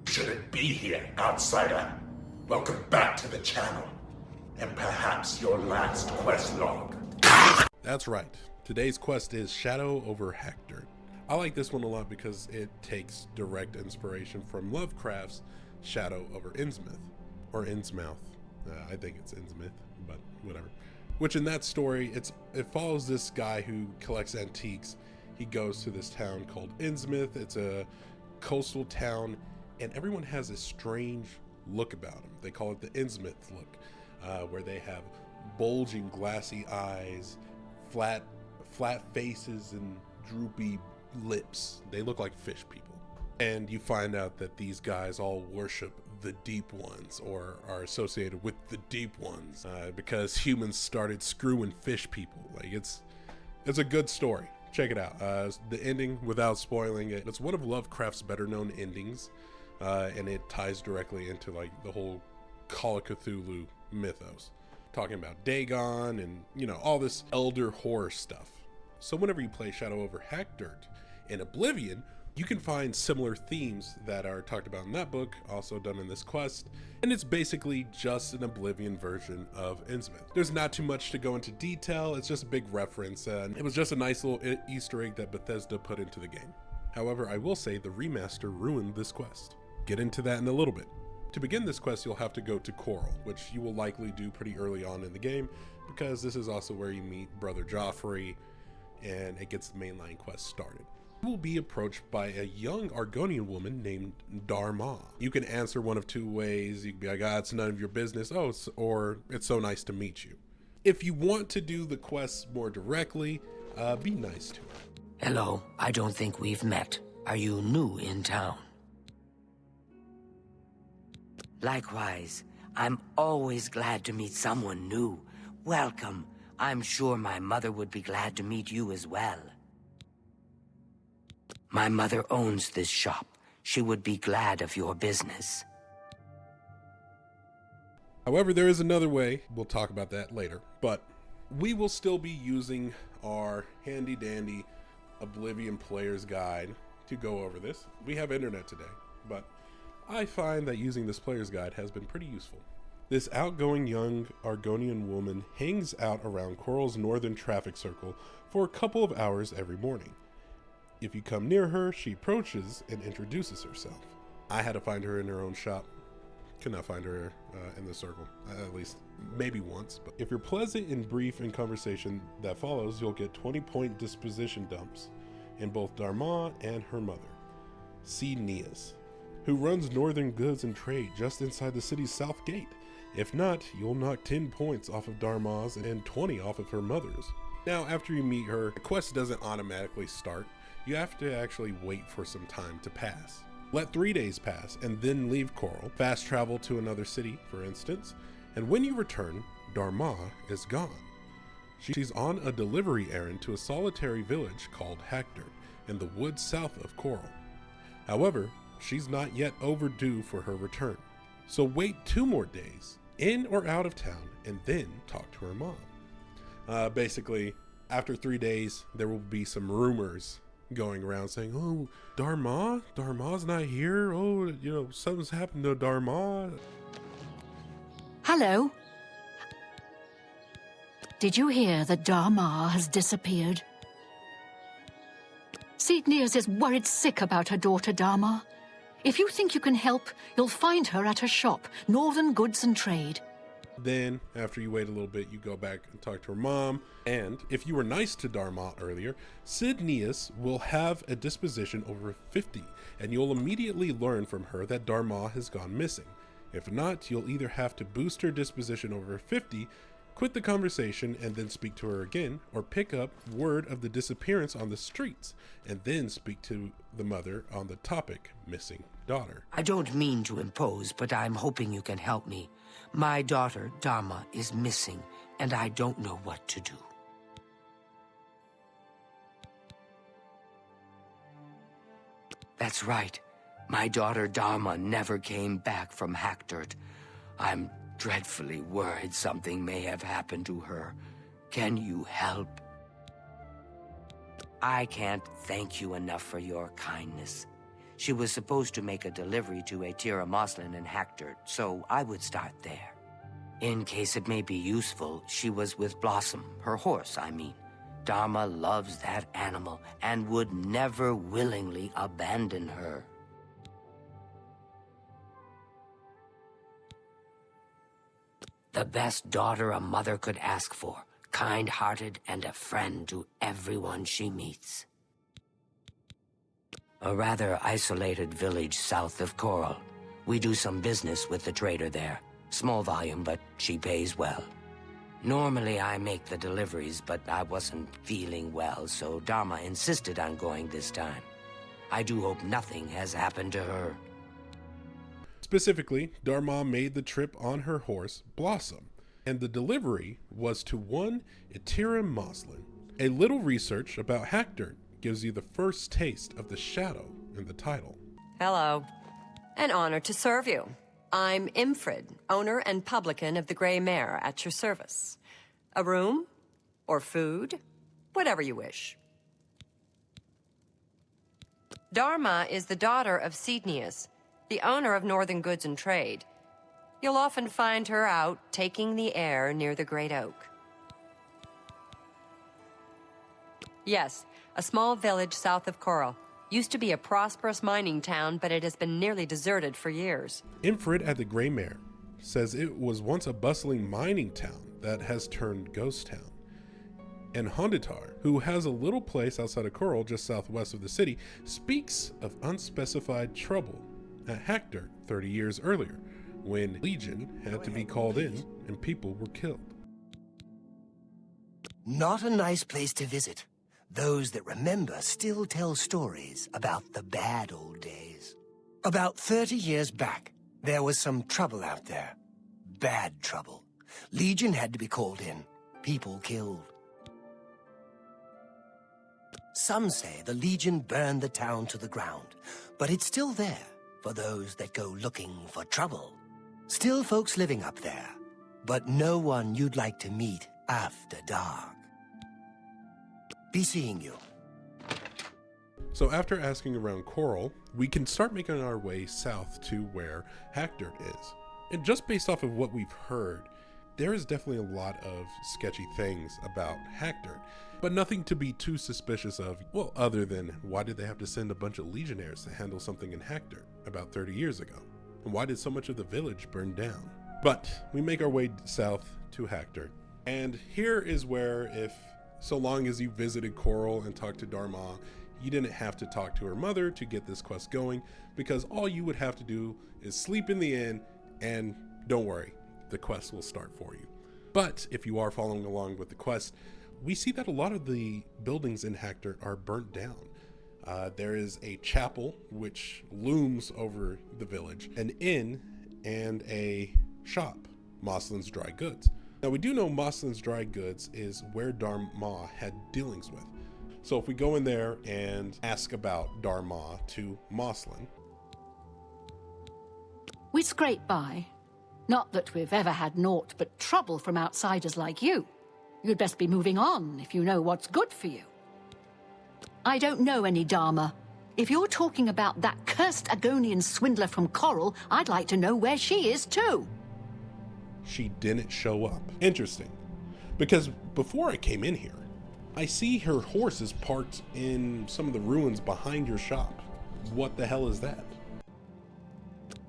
Shouldn't be here, outsider. Welcome back to the channel. And perhaps your last quest log. That's right. Today's quest is Shadow Over Hackdirt. I like this one a lot because it takes direct inspiration from Lovecraft's Shadow over Innsmouth. Or Innsmouth. I think it's Innsmouth, but whatever. Which in that story, it follows this guy who collects antiques. He goes to this town called Innsmouth. It's a coastal town, and everyone has a strange look about them. They call it the Innsmouth look, where they have bulging glassy eyes, flat faces, and droopy lips. They look like fish people. And you find out that these guys all worship the Deep Ones, or are associated with the Deep Ones, because humans started screwing fish people. Like, it's a good story. Check it out. The ending, without spoiling it, it's one of Lovecraft's better known endings, and it ties directly into like the whole Call of Cthulhu mythos, talking about Dagon and, you know, all this elder horror stuff. So whenever you play Shadow Over Hackdirt in Oblivion, you can find similar themes that are talked about in that book, also done in this quest, and it's basically just an Oblivion version of Innsmouth. There's not too much to go into detail, it's just a big reference, and it was just a nice little Easter egg that Bethesda put into the game. However, I will say the remaster ruined this quest. Get into that in a little bit. To begin this quest, you'll have to go to Coral, which you will likely do pretty early on in the game, because this is also where you meet Brother Joffrey, and it gets the mainline quest started. You will be approached by a young Argonian woman named Dar-Ma. You can answer one of two ways. You can be like, it's none of your business, or it's so nice to meet you. If you want to do the quests more directly, be nice to her. Hello, I don't think we've met. Are you new in town? Likewise, I'm always glad to meet someone new. Welcome. I'm sure my mother would be glad to meet you as well. My mother owns this shop. She would be glad of your business. However, there is another way. We'll talk about that later. But we will still be using our handy-dandy Oblivion Player's Guide to go over this. We have internet today, but I find that using this player's guide has been pretty useful. This outgoing young Argonian woman hangs out around Coral's northern traffic circle for a couple of hours every morning. If you come near her, she approaches and introduces herself. I had to find her in her own shop. Could not find her in the circle, at least maybe once. But if you're pleasant and brief in conversation that follows, you'll get 20-point disposition dumps in both Dar-Ma and her mother, Neas, who runs Northern Goods and Trade just inside the city's south gate. If not, you'll knock 10 points off of Dar-Ma's and 20 off of her mother's. Now, after you meet her, the quest doesn't automatically start. You have to actually wait for some time to pass. Let 3 days pass and then leave Coral, fast travel to another city, for instance, and when you return, Dar-Ma is gone. She's on a delivery errand to a solitary village called Hackdirt in the woods south of Coral. However, she's not yet overdue for her return. So wait 2 more days, in or out of town, and then talk to her mom. Basically, after 3 days, there will be some rumors going around saying, oh, Dar-Ma's not here. Oh, you know, something's happened to Dar-Ma. Hello. Did you hear that Dar-Ma has disappeared? Neas is worried sick about her daughter Dar-Ma. If you think you can help, you'll find her at her shop, Northern Goods and Trade. Then, after you wait a little bit, you go back and talk to her mom. And if you were nice to Dar-Ma earlier, Neas will have a disposition over 50, and you'll immediately learn from her that Dar-Ma has gone missing. If not, you'll either have to boost her disposition over 50, quit the conversation and then speak to her again, or pick up word of the disappearance on the streets, and then speak to the mother on the topic, missing daughter. I don't mean to impose, but I'm hoping you can help me. My daughter, Dar-Ma, is missing, and I don't know what to do. That's right. My daughter Dar-Ma never came back from Hackdirt. I'm dreadfully worried something may have happened to her. Can you help? I can't thank you enough for your kindness. She was supposed to make a delivery to Atira Moslin in Hackdirt, so I would start there. In case it may be useful, she was with Blossom, her horse, I mean. Dar-Ma loves that animal and would never willingly abandon her. The best daughter a mother could ask for, kind-hearted and a friend to everyone she meets. A rather isolated village south of Coral. We do some business with the trader there. Small volume, but she pays well. Normally I make the deliveries, but I wasn't feeling well, so Dar-Ma insisted on going this time. I do hope nothing has happened to her. Specifically, Dar-Ma made the trip on her horse, Blossom, and the delivery was to one Atira Moslin. A little research about Hackdirt gives you the first taste of the shadow in the title. Hello. An honor to serve you. I'm Imfrid, owner and publican of the Grey Mare, at your service. A room? Or food? Whatever you wish. Dar-Ma is the daughter of Cydnius, the owner of Northern Goods and Trade. You'll often find her out taking the air near the Great Oak. Yes, a small village south of Coral. Used to be a prosperous mining town, but it has been nearly deserted for years. Imfrid at the Grey Mare says it was once a bustling mining town that has turned ghost town. And Honditar, who has a little place outside of Coral just southwest of the city, speaks of unspecified trouble at Hackdirt 30 years earlier, when Legion had to be called in and people were killed. Not a nice place to visit. Those that remember still tell stories about the bad old days. About 30 years back, there was some trouble out there. Bad trouble. Legion had to be called in. People killed. Some say the Legion burned the town to the ground, but it's still there for those that go looking for trouble. Still folks living up there, but no one you'd like to meet after dark. Be seeing you. So after asking around Coral, we can start making our way south to where Hackdirt is. And just based off of what we've heard, there is definitely a lot of sketchy things about Hackdirt, but nothing to be too suspicious of, well, other than why did they have to send a bunch of legionnaires to handle something in Hackdirt about 30 years ago? And why did so much of the village burn down? But we make our way south to Hackdirt, and here is where, if so long as you visited Coral and talked to Dar-Ma, you didn't have to talk to her mother to get this quest going, because all you would have to do is sleep in the inn, and don't worry, the quest will start for you. But if you are following along with the quest, we see that a lot of the buildings in Hackdirt are burnt down. There is a chapel which looms over the village, an inn, and a shop, Moslin's Dry Goods. Now we do know Moslin's Dry Goods is where Dar-Ma had dealings with. So if we go in there and ask about Dar-Ma to Moslin. We scrape by. Not that we've ever had naught but trouble from outsiders like you. You'd best be moving on if you know what's good for you. I don't know any Dar-Ma. If you're talking about that cursed Agonian swindler from Coral, I'd like to know where she is too. She didn't show up. Interesting. Because before I came in here, I see her horse is parked in some of the ruins behind your shop. What the hell is that?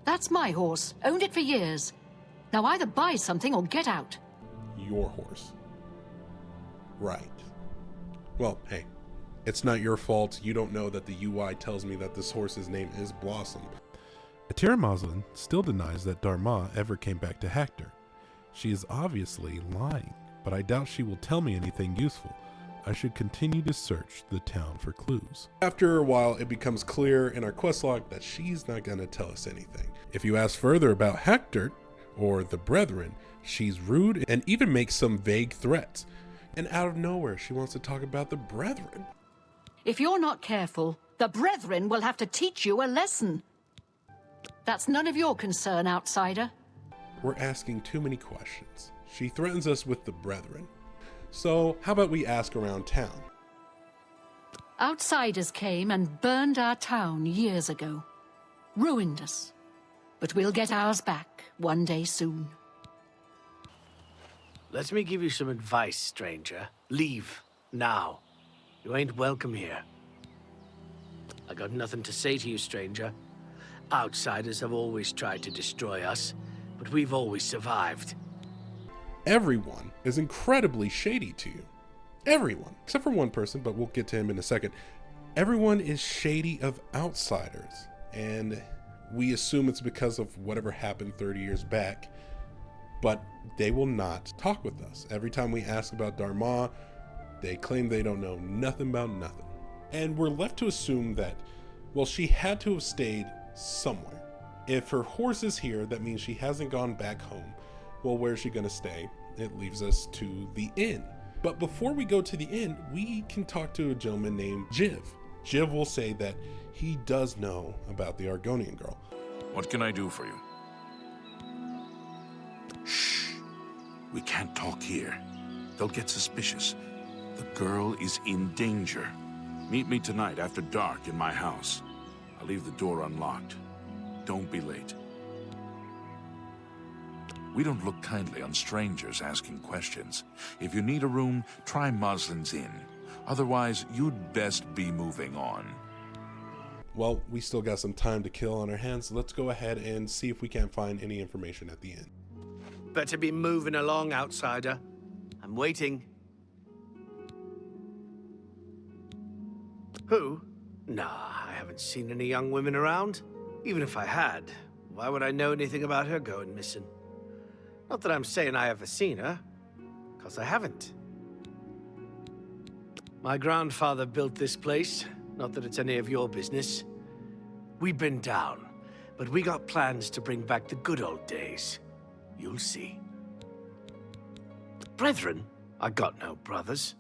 That's my horse. Owned it for years. Now either buy something or get out. Your horse. Right. Well, hey, it's not your fault. You don't know that the UI tells me that this horse's name is Blossom. Atira Moslin still denies that Dar-Ma ever came back to Hackdirt. She is obviously lying, but I doubt she will tell me anything useful. I should continue to search the town for clues. After a while, it becomes clear in our quest log that she's not going to tell us anything. If you ask further about Hackdirt or the Brethren, she's rude and even makes some vague threats. And out of nowhere, she wants to talk about the Brethren. If you're not careful, the Brethren will have to teach you a lesson. That's none of your concern, outsider. We're asking too many questions. She threatens us with the Brethren. So how about we ask around town? Outsiders came and burned our town years ago. Ruined us. But we'll get ours back one day soon. Let me give you some advice, stranger. Leave, now. You ain't welcome here. I got nothing to say to you, stranger. Outsiders have always tried to destroy us, but we've always survived. Everyone is incredibly shady to you. Everyone, except for one person, but we'll get to him in a second. Everyone is shady of outsiders, and we assume it's because of whatever happened 30 years back, but they will not talk with us. Every time we ask about Dar-Ma, they claim they don't know nothing about nothing. And we're left to assume that, well, she had to have stayed somewhere. If her horse is here, that means she hasn't gone back home. Well, where's she gonna stay? It leaves us to the inn. But before we go to the inn, we can talk to a gentleman named Jiv. Jiv will say that he does know about the Argonian girl. What can I do for you? Shh. We can't talk here. They'll get suspicious. The girl is in danger. Meet me tonight after dark in my house. I'll leave the door unlocked. Don't be late. We don't look kindly on strangers asking questions. If you need a room, try Moslin's Inn. Otherwise, you'd best be moving on. Well, we still got some time to kill on our hands. Let's go ahead and see if we can't find any information at the inn. Better be moving along, outsider. I'm waiting. Who? Nah, I haven't seen any young women around. Even if I had, why would I know anything about her going missing? Not that I'm saying I ever seen her, because I haven't. My grandfather built this place, not that it's any of your business. We've been down, but we got plans to bring back the good old days. You'll see. Brethren? I got no brothers.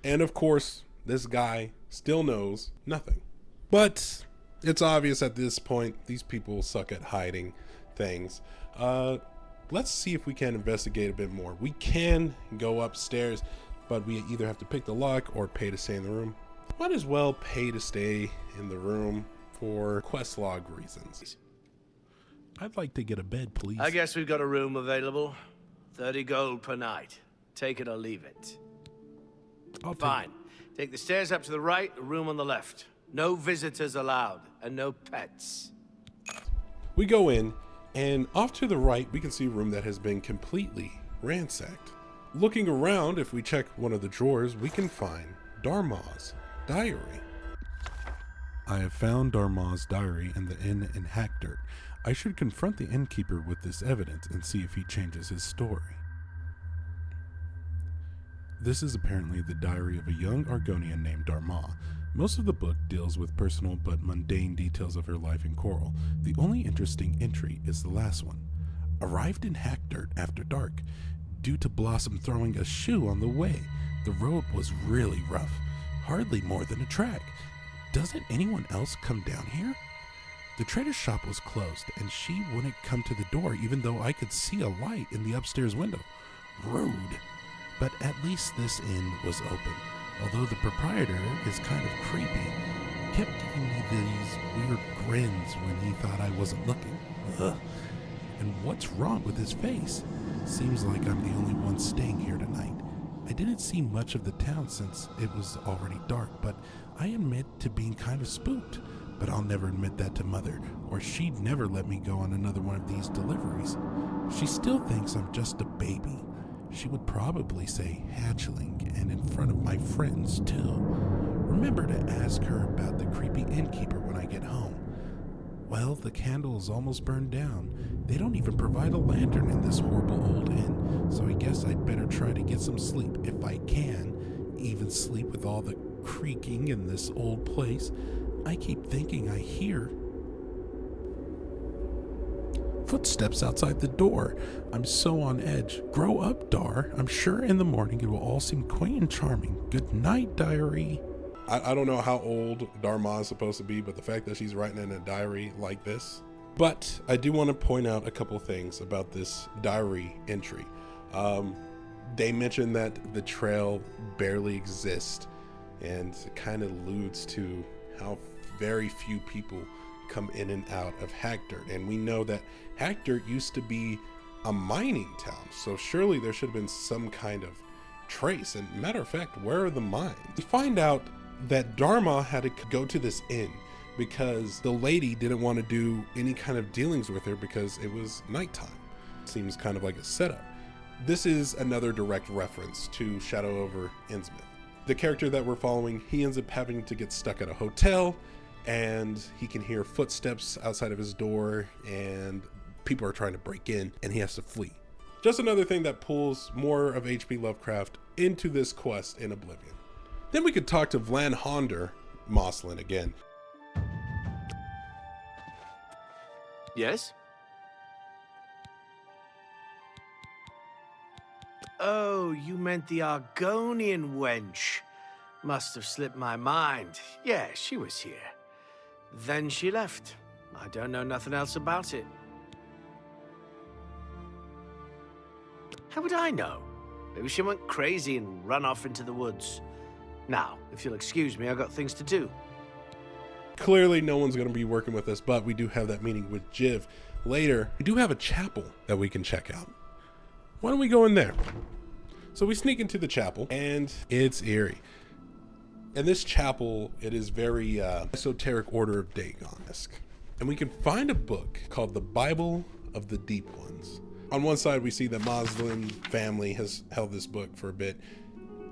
And of course, this guy still knows nothing. But it's obvious at this point, these people suck at hiding things. Let's see if we can investigate a bit more. We can go upstairs, but we either have to pick the lock or pay to stay in the room. Might as well pay to stay in the room for quest log reasons. I'd like to get a bed, please. I guess we've got a room available. 30 gold per night. Take it or leave it. Fine. Take the stairs up to the right, a room on the left. No visitors allowed, and no pets. We go in, and off to the right, we can see a room that has been completely ransacked. Looking around, if we check one of the drawers, we can find Dar-Ma's diary. I have found Dar-Ma's diary in the inn in Hackdirt. I should confront the innkeeper with this evidence and see if he changes his story. This is apparently the diary of a young Argonian named Dar-Ma. Most of the book deals with personal but mundane details of her life in Coral. The only interesting entry is the last one. Arrived in Hackdirt after dark. Due to Blossom throwing a shoe on the way. The road was really rough. Hardly more than a track. Doesn't anyone else come down here? The trader's shop was closed, and she wouldn't come to the door even though I could see a light in the upstairs window. Rude. But at least this inn was open. Although the proprietor is kind of creepy, kept giving me these weird grins when he thought I wasn't looking. Ugh. And what's wrong with his face? Seems like I'm the only one staying here tonight. I didn't see much of the town since it was already dark, but I admit to being kind of spooked. But I'll never admit that to Mother, or she'd never let me go on another one of these deliveries. She still thinks I'm just a baby. She would probably say hatchling, and in front of my friends, too. Remember to ask her about the creepy innkeeper when I get home. Well, the candle is almost burned down. They don't even provide a lantern in this horrible old inn, so I guess I'd better try to get some sleep, if I can. Even sleep with all the creaking in this old place. I keep thinking I hear footsteps outside the door. I'm so on edge. Grow up, Dar. I'm sure in the morning it will all seem quaint and charming. Good night, diary. I don't know how old Dar-Ma is supposed to be, but the fact that she's writing in a diary like this. But I do want to point out a couple things about this diary entry. They mentioned that the trail barely exists and it kind of alludes to how very few people come in and out of Hackdirt. And we know that Hackdirt used to be a mining town, so surely there should have been some kind of trace. And matter of fact, where are the mines? We find out that Dar-Ma had to go to this inn because the lady didn't want to do any kind of dealings with her because it was nighttime. Seems kind of like a setup. This is another direct reference to Shadow over Innsmouth. The character that we're following, he ends up having to get stuck at a hotel, and he can hear footsteps outside of his door, and people are trying to break in, and he has to flee. Just another thing that pulls more of H.P. Lovecraft into this quest in Oblivion. Then we could talk to Vlan Honder Moslin again. Yes? Oh, you meant the Argonian wench. Must have slipped my mind. Yeah, she was here. Then she left. I don't know nothing else about it. How would I know? Maybe she went crazy and run off into the woods. Now, if you'll excuse me, I've got things to do. Clearly no one's going to be working with us, but we do have that meeting with Jiv later. We do have a chapel that we can check out. Why don't we go in there? So we sneak into the chapel, and it's eerie. In this chapel, it is very esoteric Order of Dagon-esque. And we can find a book called the Bible of the Deep Ones. On one side, we see the Moslin family has held this book for a bit,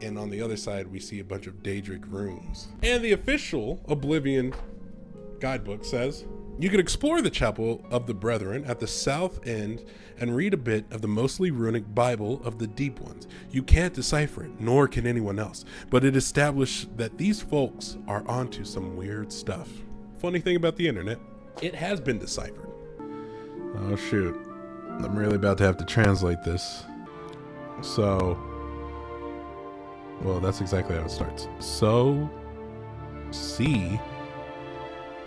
and on the other side, we see a bunch of Daedric runes. And the official Oblivion guidebook says, you can explore the Chapel of the Brethren at the south end and read a bit of the mostly runic Bible of the Deep Ones. You can't decipher it, nor can anyone else, but it established that these folks are onto some weird stuff. Funny thing about the internet, it has been deciphered. Oh shoot, I'm really about to have to translate this. So, well, that's exactly how it starts. So, see,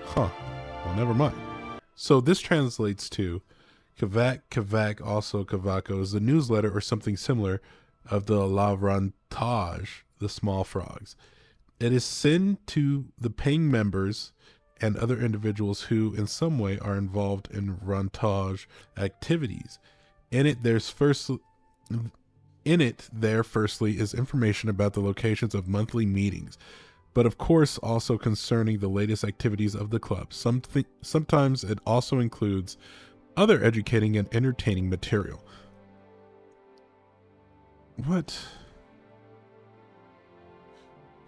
huh. Well, never mind. So this translates to Kavak, also Kavako, is the newsletter or something similar of the Lavrantage, the small frogs. It is sent to the paying members and other individuals who in some way are involved in Rantage activities. In it, there firstly is information about the locations of monthly meetings, but of course also concerning the latest activities of the club. Sometimes it also includes other educating and entertaining material. What?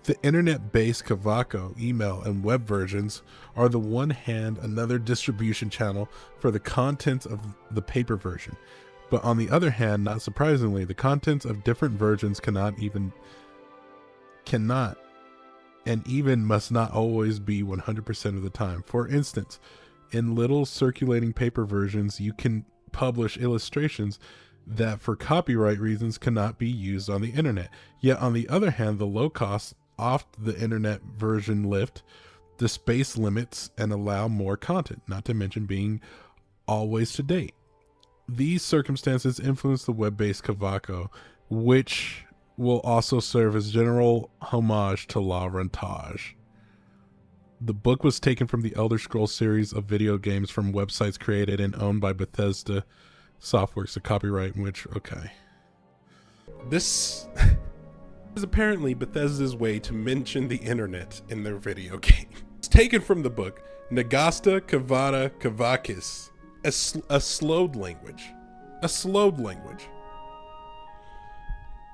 The internet-based Kavako email and web versions are the one hand another distribution channel for the contents of the paper version. But on the other hand, not surprisingly, the contents of different versions cannot and even must not always be 100% of the time. For instance, in little circulating paper versions, you can publish illustrations that for copyright reasons cannot be used on the internet. Yet on the other hand, the low cost off the internet version lift the space limits and allow more content, not to mention being always to date. These circumstances influence the web-based Kavako, which will also serve as general homage to Lavrantage. The book was taken from the Elder Scrolls series of video games from websites created and owned by Bethesda Softworks, a copyright in which, okay. This is apparently Bethesda's way to mention the internet in their video game. It's taken from the book Nagasta Kavada Kavakis, a slowed language. A slowed language.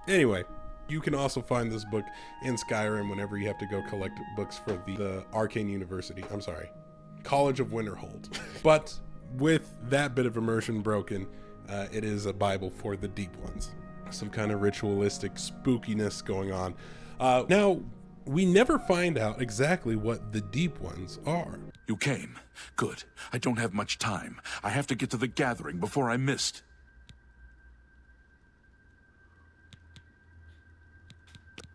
Anyway, you can also find this book in Skyrim whenever you have to go collect books for the Arcane University. I'm sorry, College of Winterhold. But with that bit of immersion broken, it is a Bible for the Deep Ones. Some kind of ritualistic spookiness going on. Now, we never find out exactly what the Deep Ones are. You came. Good. I don't have much time. I have to get to the gathering before I missed.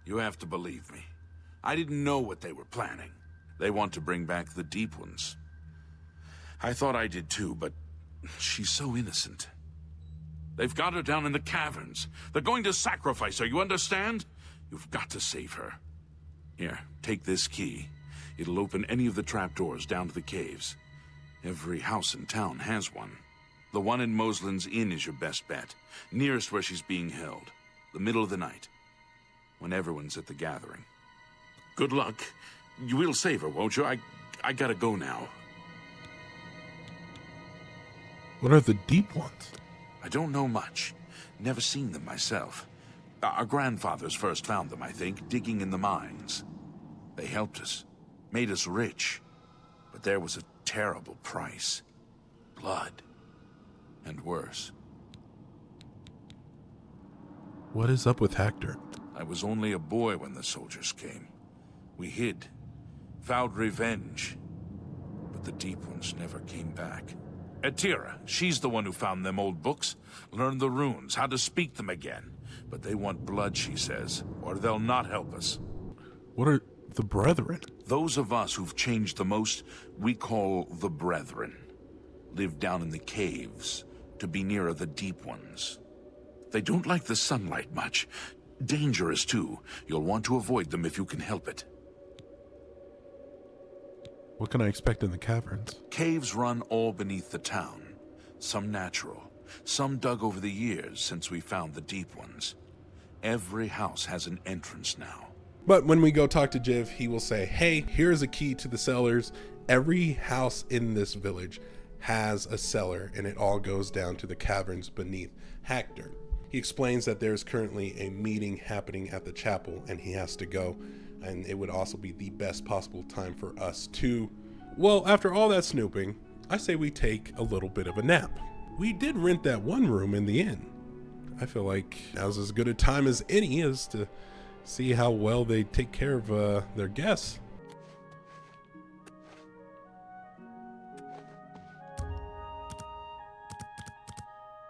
You have to believe me. I didn't know what they were planning. They want to bring back the Deep Ones. I thought I did too, but she's so innocent. They've got her down in the caverns. They're going to sacrifice her, you understand? You've got to save her. Here, take this key. It'll open any of the trapdoors down to the caves. Every house in town has one. The one in Moslin's Inn is your best bet. Nearest where she's being held. The middle of the night. When everyone's at the gathering. Good luck. You will save her, won't you? I gotta go now. What are the deep ones? I don't know much. Never seen them myself. Our grandfathers first found them, I think, digging in the mines. They helped us. Made us rich. But there was a terrible price. Blood. And worse. What is up with Hackdirt? I was only a boy when the soldiers came. We hid. Vowed revenge. But the Deep Ones never came back. Atira, she's the one who found them old books. Learned the runes, how to speak them again. But they want blood, she says, or they'll not help us. What are the Brethren? Those of us who've changed the most, we call the Brethren. Live down in the caves, to be nearer the Deep Ones. They don't like the sunlight much. Dangerous, too. You'll want to avoid them if you can help it. What can I expect in the caverns? Caves run all beneath the town. Some natural, some dug over the years since we found the Deep Ones. Every house has an entrance now. But when we go talk to Jiv, he will say, hey, here's a key to the cellars. Every house in this village has a cellar, and it all goes down to the caverns beneath Hackdirt. He explains that there's currently a meeting happening at the chapel, and he has to go, and it would also be the best possible time for us to... Well, after all that snooping, I say we take a little bit of a nap. We did rent that one room in the inn. I feel like now's as good a time as any as to see how well they take care of their guests.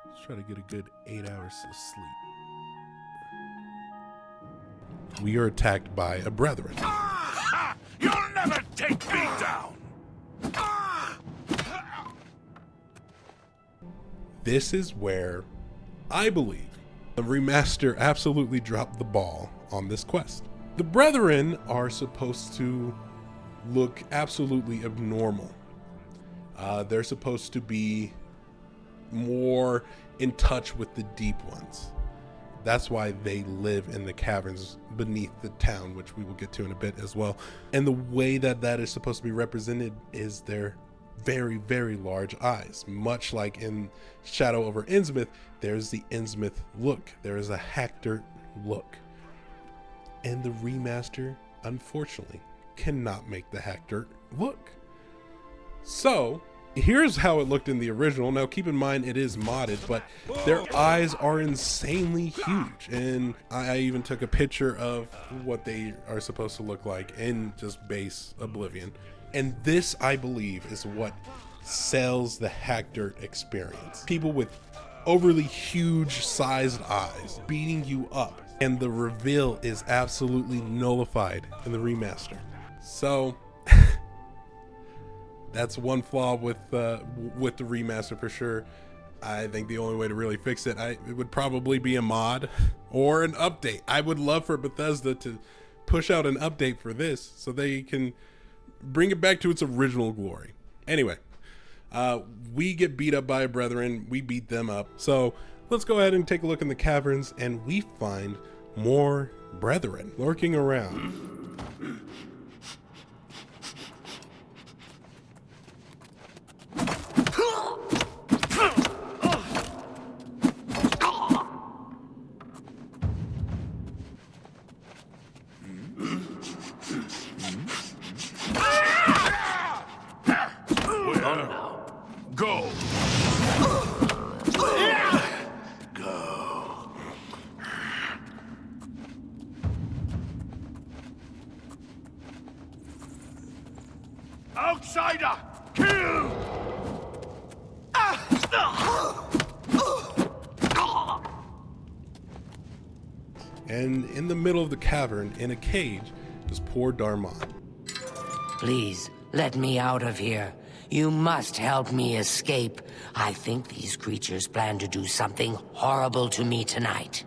Let's try to get a good 8 hours of sleep. We are attacked by a Brethren. You'll never take me down! This is where I believe the remaster absolutely dropped the ball on this quest. The Brethren are supposed to look absolutely abnormal. They're supposed to be more in touch with the Deep Ones. That's why they live in the caverns beneath the town, which we will get to in a bit as well. And the way that that is supposed to be represented is their very, very large eyes. Much like in Shadow over Innsmouth, there's the Innsmouth look. There is a Hackdirt look. And the remaster, unfortunately, cannot make the Hackdirt look. So, here's how it looked in the original. Now, keep in mind, it is modded, but their eyes are insanely huge. And I even took a picture of what they are supposed to look like in just base Oblivion. And this, I believe, is what sells the Hackdirt experience. People with overly huge sized eyes beating you up. And the reveal is absolutely nullified in the remaster. So... that's one flaw with the remaster for sure. I think the only way to really fix it, it would probably be a mod or an update. I would love for Bethesda to push out an update for this so they can bring it back to its original glory. Anyway, we get beat up by a Brethren. We beat them up. So let's go ahead and take a look in the caverns, and we find more Brethren lurking around. Go! Outsider! Kill! And in the middle of the cavern, in a cage, is poor Dar-Ma. Please, let me out of here. You must help me escape. I think these creatures plan to do something horrible to me tonight.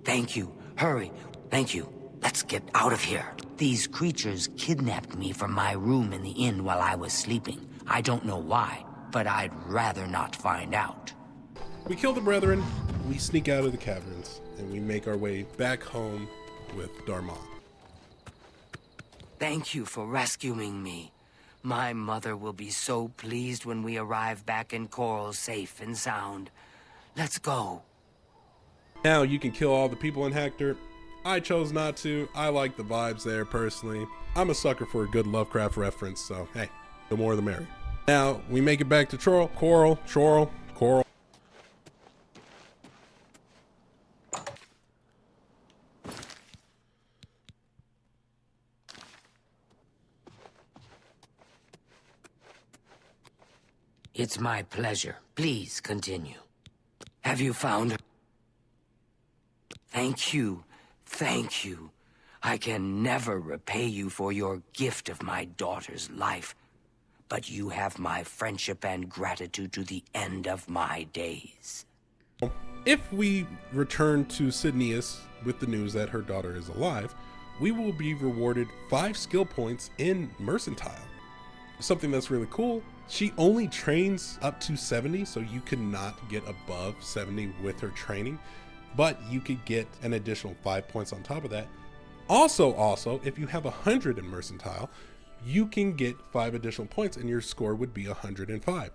Thank you. Hurry. Thank you. Let's get out of here. These creatures kidnapped me from my room in the inn while I was sleeping. I don't know why, but I'd rather not find out. We kill the brethren, we sneak out of the caverns, and we make our way back home with Dar-Ma. Thank you for rescuing me. My mother will be so pleased when we arrive back in Coral safe and sound. Let's go. Now you can kill all the people in Hackdirt. I chose not to. I like the vibes there personally. I'm a sucker for a good Lovecraft reference, so hey, the more the merrier. Now we make it back to Coral. It's my pleasure. Please continue. Have you found her? Thank you. Thank you. I can never repay you for your gift of my daughter's life, but you have my friendship and gratitude to the end of my days. If we return to Sidneus with the news that her daughter is alive, we will be rewarded 5 skill points in Mercantile. Something that's really cool, she only trains up to 70, so you cannot get above 70 with her training, but you could get an additional 5 points on top of that. Also, if you have 100 in Mercantile, you can get 5 additional points and your score would be 105.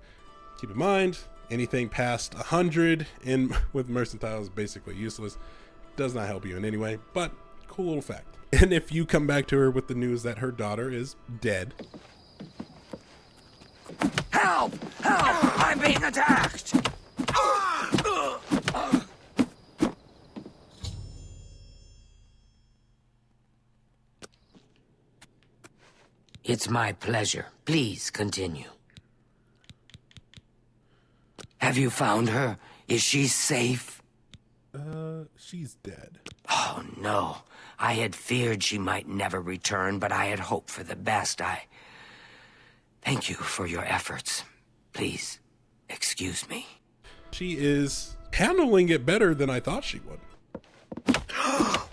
Keep in mind, anything past 100 with Mercantile is basically useless. Does not help you in any way, but cool little fact. And if you come back to her with the news that her daughter is dead. Help! Help! I'm being attacked! It's my pleasure. Please continue. Have you found her? Is she safe? She's dead. Oh, no. I had feared she might never return, but I had hoped for the best. Thank you for your efforts. Please, excuse me. She is handling it better than I thought she would.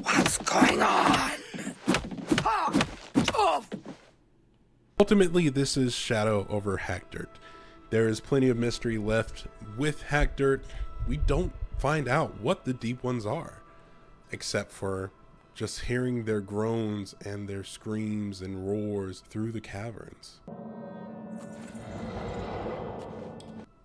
What's going on? Ultimately, this is Shadow over Hackdirt. There is plenty of mystery left with Hackdirt. We don't find out what the Deep Ones are, except for just hearing their groans and their screams and roars through the caverns,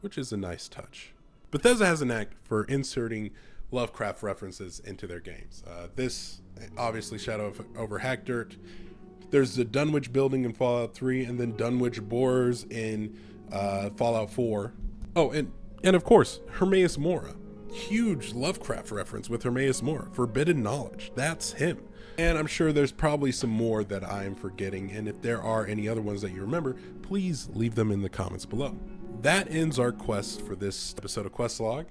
which is a nice touch. Bethesda has a knack for inserting Lovecraft references into their games. This, obviously, Shadow over Hackdirt. There's the Dunwich building in Fallout 3, and then Dunwich Borers in Fallout 4. Oh, and of course, Hermaeus Mora. Huge Lovecraft reference with Hermaeus Mora. Forbidden knowledge. That's him. And I'm sure there's probably some more that I am forgetting, and if there are any other ones that you remember, please leave them in the comments below. That ends our quest for this episode of Questlog.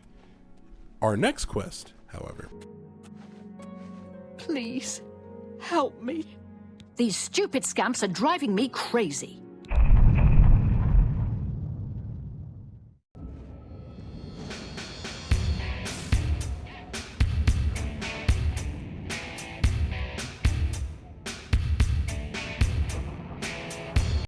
Our next quest, however. Please, help me. These stupid scamps are driving me crazy.